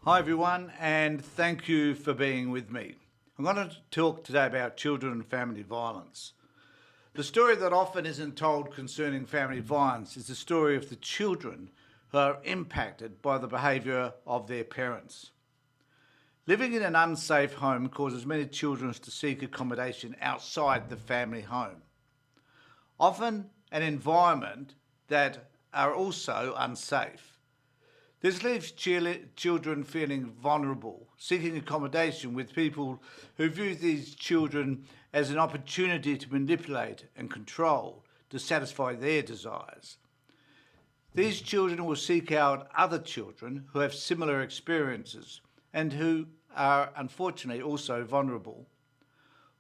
Hi everyone, and thank you for being with me. I'm going to talk today about children and family violence. The story that often isn't told concerning family violence is the story of the children who are impacted by the behaviour of their parents. Living in an unsafe home causes many children to seek accommodation outside the family home, often an environment that are also unsafe. This leaves children feeling vulnerable, seeking accommodation with people who view these children as an opportunity to manipulate and control to satisfy their desires. These children will seek out other children who have similar experiences and who are unfortunately also vulnerable.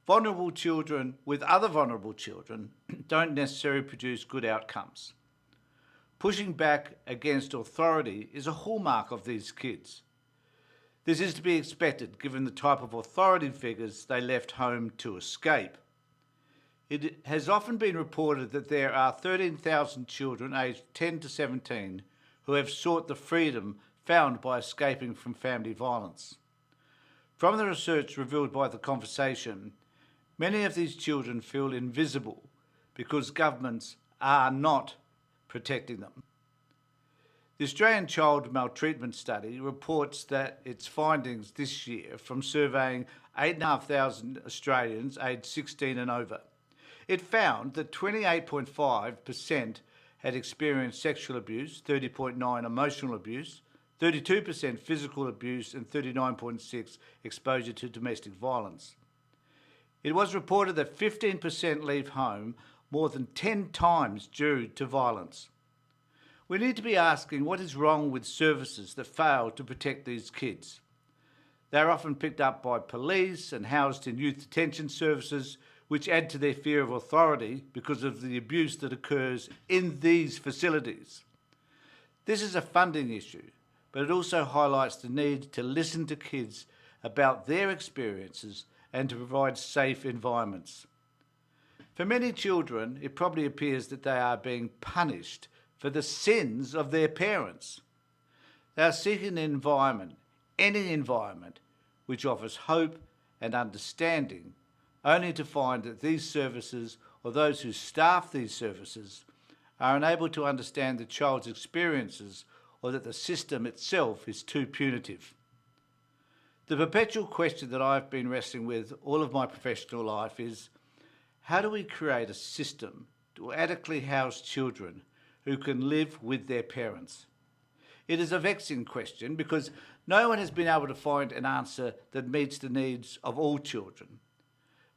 Vulnerable children with other vulnerable children don't necessarily produce good outcomes. Pushing back against authority is a hallmark of these kids. This is to be expected given the type of authority figures they left home to escape. It has often been reported that there are 13,000 children aged 10 to 17 who have sought the freedom found by escaping from family violence. From the research revealed by The Conversation, many of these children feel invisible because governments are not protecting them. The Australian Child Maltreatment Study reports that its findings this year from surveying 8,500 Australians aged 16 and over. It found that 28.5% had experienced sexual abuse, 30.9% emotional abuse, 32% physical abuse and 39.6% exposure to domestic violence. It was reported that 15% leave home more than 10 times due to violence. We need to be asking what is wrong with services that fail to protect these kids. They are often picked up by police and housed in youth detention services, which add to their fear of authority because of the abuse that occurs in these facilities. This is a funding issue, but it also highlights the need to listen to kids about their experiences and to provide safe environments. For many children, it probably appears that they are being punished for the sins of their parents. They are seeking an environment, any environment, which offers hope and understanding, only to find that these services or those who staff these services are unable to understand the child's experiences or that the system itself is too punitive. The perpetual question that I've been wrestling with all of my professional life is, how do we create a system to adequately house children who can live with their parents? It is a vexing question because no one has been able to find an answer that meets the needs of all children,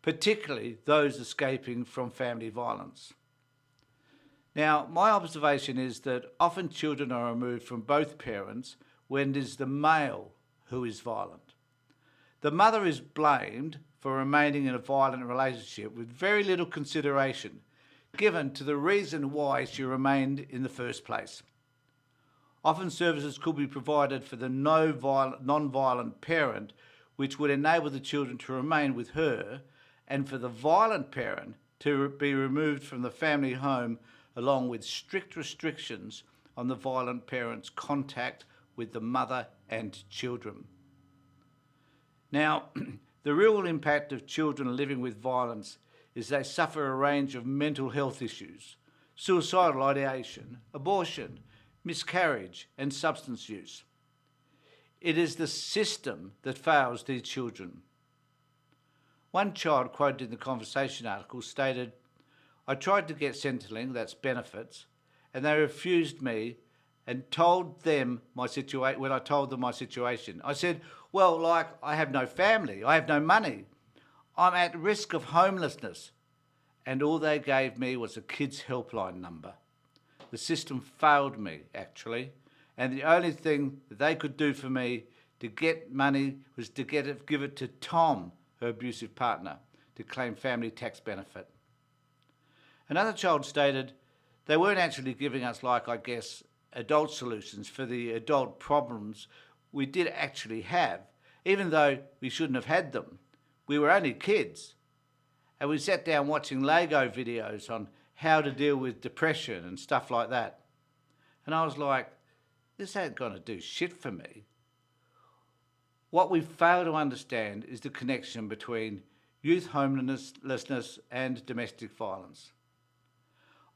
particularly those escaping from family violence. Now, my observation is that often children are removed from both parents when it is the male who is violent. The mother is blamed for remaining in a violent relationship with very little consideration given to the reason why she remained in the first place. Often services could be provided for the non-violent parent, which would enable the children to remain with her, and for the violent parent to be removed from the family home, along with strict restrictions on the violent parent's contact with the mother and children. Now, the real impact of children living with violence is they suffer a range of mental health issues, suicidal ideation, abortion, miscarriage and substance use. It is the system that fails these children. One child quoted in the Conversation article stated, "I tried to get Centrelink, that's benefits, and they refused me and told them my situation. When I told them my situation, I said, well, I have no family, I have no money, I'm at risk of homelessness. And all they gave me was a kids' helpline number. The system failed me, actually, and the only thing that they could do for me to get money was to give it to Tom, her abusive partner, to claim family tax benefit." Another child stated, "They weren't actually giving us, adult solutions for the adult problems we did actually have, even though we shouldn't have had them. We were only kids. And we sat down watching Lego videos on how to deal with depression and stuff like that." And I was like, this ain't going to do shit for me. What we fail to understand is the connection between youth homelessness and domestic violence.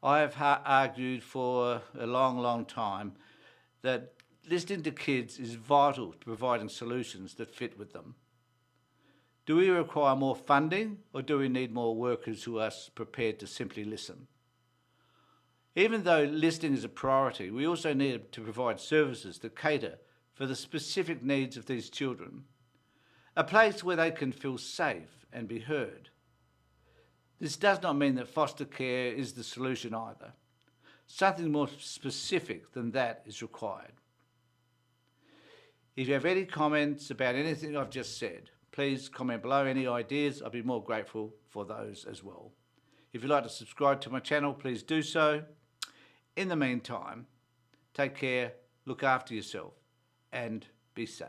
I have argued for a long, long time that listening to kids is vital to providing solutions that fit with them. Do we require more funding, or do we need more workers who are prepared to simply listen? Even though listening is a priority, we also need to provide services that cater for the specific needs of these children. A place where they can feel safe and be heard. This does not mean that foster care is the solution either. Something more specific than that is required. If you have any comments about anything I've just said, please comment below. Any ideas, I'd be more grateful for those as well. If you'd like to subscribe to my channel, please do so. In the meantime, take care, look after yourself, and be safe.